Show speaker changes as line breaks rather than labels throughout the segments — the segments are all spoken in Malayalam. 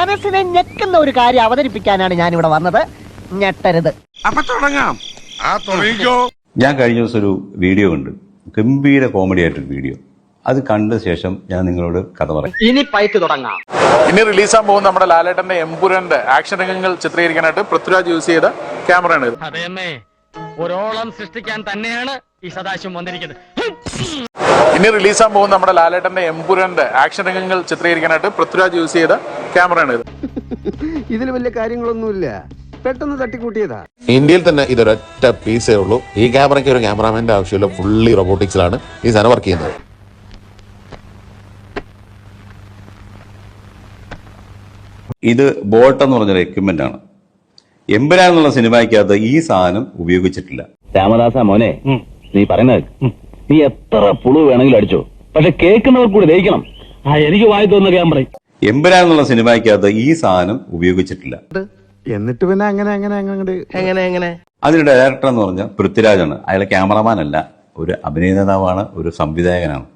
മനസ്സിനെ ഞെക്കുന്ന ഒരു കാര്യം അവതരിപ്പിക്കാനാണ് ഞാൻ ഇവിടെ വന്നത്. ഞെട്ടരുത്.
അപ്പൊ തുടങ്ങാം.
ഞാൻ കഴിഞ്ഞ ദിവസം ഒരു വീഡിയോ കണ്ടു, ഗംഭീര കോമഡി ആയിട്ടൊരു വീഡിയോ. അത് കണ്ട ശേഷം ഞാൻ നിങ്ങളോട് കഥ പറയാം.
ഇനി പൈക്ക് തുടങ്ങാം.
ഇനി റിലീസാൻ പോകുന്ന നമ്മുടെ ലാലേട്ടന്റെ എമ്പുരാന്റെ ആക്ഷൻ രംഗങ്ങൾ ചിത്രീകരിക്കാനായിട്ട് പൃഥ്വിരാജ് യൂസ് ചെയ്ത ക്യാമറയാണ് ഇത്.
അതേമ്മേ, ഒരോളം സൃഷ്ടിക്കാൻ തന്നെയാണ് ഈ സദാശിവം വന്നിരിക്കുന്നത്.
ഇനി റിലീസാൻ പോകുന്ന നമ്മുടെ ലാലേട്ടന്റെ എമ്പുരാന്റെ ആക്ഷൻ രംഗങ്ങൾ ചിത്രീകരിക്കാനായിട്ട് പൃഥ്വിരാജ് യൂസ് ചെയ്ത ക്യാമറയാണ് ഇത്.
ഇതിൽ വലിയ കാര്യങ്ങളൊന്നുമില്ല, പെട്ടെന്ന് തട്ടിക്കൂട്ടിയതാ.
ഇന്ത്യയിൽ തന്നെ ഇതൊരൊറ്റ പീസേ ഉള്ളൂ. ഈ ക്യാമറയ്ക്ക് ഒരു ക്യാമറാമാന്റെ ആവശ്യമില്ല, ഫുള്ളി റോബോട്ടിക്സിലാണ് ഈ സാധനം വർക്ക് ചെയ്യുന്നത്.
ഇത് ബോട്ട് എന്ന് പറഞ്ഞൊരു എക്യുപ്മെന്റ് ആണ്. എമ്പുരാൻ എന്നുള്ള സിനിമയ്ക്കകത്ത് ഈ സാധനം ഉപയോഗിച്ചിട്ടില്ല.
രാമദാസ മോനെ, നീ പറയുന്നത് നീ എത്ര പുളു വേണമെങ്കിലും അടിച്ചോ, പക്ഷെ കേൾക്കുന്നവർ കൂടി ദഹിക്കണം. എനിക്ക് വായി തോന്നുന്ന ക്യാമറ.
എമ്പുരാൻ എന്നുള്ള സിനിമയ്ക്കകത്ത് ഈ സാധനം ഉപയോഗിച്ചിട്ടില്ല.
എന്നിട്ട് പിന്നെ അങ്ങനെ
അതിന്റെ ഡയറക്ടർ എന്ന് പറഞ്ഞാൽ പൃഥ്വിരാജാണ്. അയാളെ ക്യാമറമാൻ അല്ല, ഒരു അഭിനേതാവാണ്, ഒരു സംവിധായകനാണ്.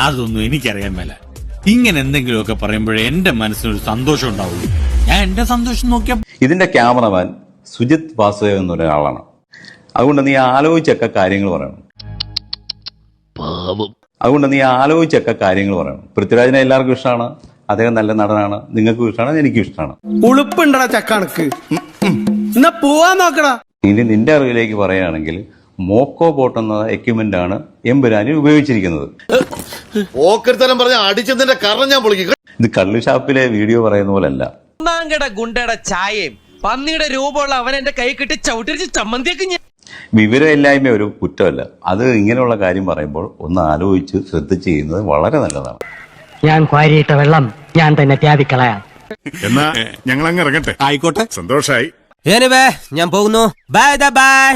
അതൊന്നും എനിക്കറിയാൻ മേല. ഇങ്ങനെ എന്തെങ്കിലുമൊക്കെ പറയുമ്പോഴേ എന്റെ മനസ്സിനൊരു സന്തോഷം ഉണ്ടാവുള്ളൂ. ഞാൻ എന്റെ സന്തോഷം നോക്കിയാ.
ഇതിന്റെ ക്യാമറമാൻ സുജിത് വാസുദേവ് എന്നൊരാളാണ്. അതുകൊണ്ട് നീ ആലോചിച്ചൊക്കെ കാര്യങ്ങൾ പറയണം. പൃഥ്വിരാജിനെ എല്ലാവർക്കും ഇഷ്ടമാണ്, അദ്ദേഹം നല്ല നടനാണ്, നിങ്ങൾക്കും ഇഷ്ടമാണ്, എനിക്കും ഇഷ്ടമാണ്.
ഉളുപ്പുണ്ടടാ ചക്കണക്ക്. എന്നാ പോവാൻ നോക്കടാ.
ഇനി നിന്റെ അറിവിലേക്ക് പറയുകയാണെങ്കിൽ മോക്കോ ബോട്ട് എന്ന എക്യുപ്മെന്റ് ആണ് എമ്പുരാനിൽ ഉപയോഗിച്ചിരിക്കുന്നത്. ഇത് കള്ളുഷാപ്പിലെ വീഡിയോ പറയുന്ന പോലല്ല.
ഗുണ്ടയുടെ ചായയും പന്നിയുടെ രൂപമുള്ള അവൻ എന്റെ കൈ കിട്ടി ചവിട്ടിരിച്ച് ചമ്മന്തിയൊക്കെ ഞാൻ.
വിവരമില്ലായ്മ ഒരു കുറ്റമല്ല. അത് ഇങ്ങനെയുള്ള കാര്യം പറയുമ്പോൾ ഒന്ന് ആലോചിച്ച് ശ്രദ്ധിച്ച് ചെയ്യുന്നത് വളരെ നല്ലതാണ്.
ഞാൻ ക്വാരിയിട്ട വെള്ളം ഞാൻ തന്നെ ത്യാഗിക്കളയാം.
എന്നാ ഞങ്ങൾ അങ്ങ് ഇറങ്ങട്ടെ.
ആയിക്കോട്ടെ,
സന്തോഷായി.
ഞാൻ പോകുന്നു. Bye bye.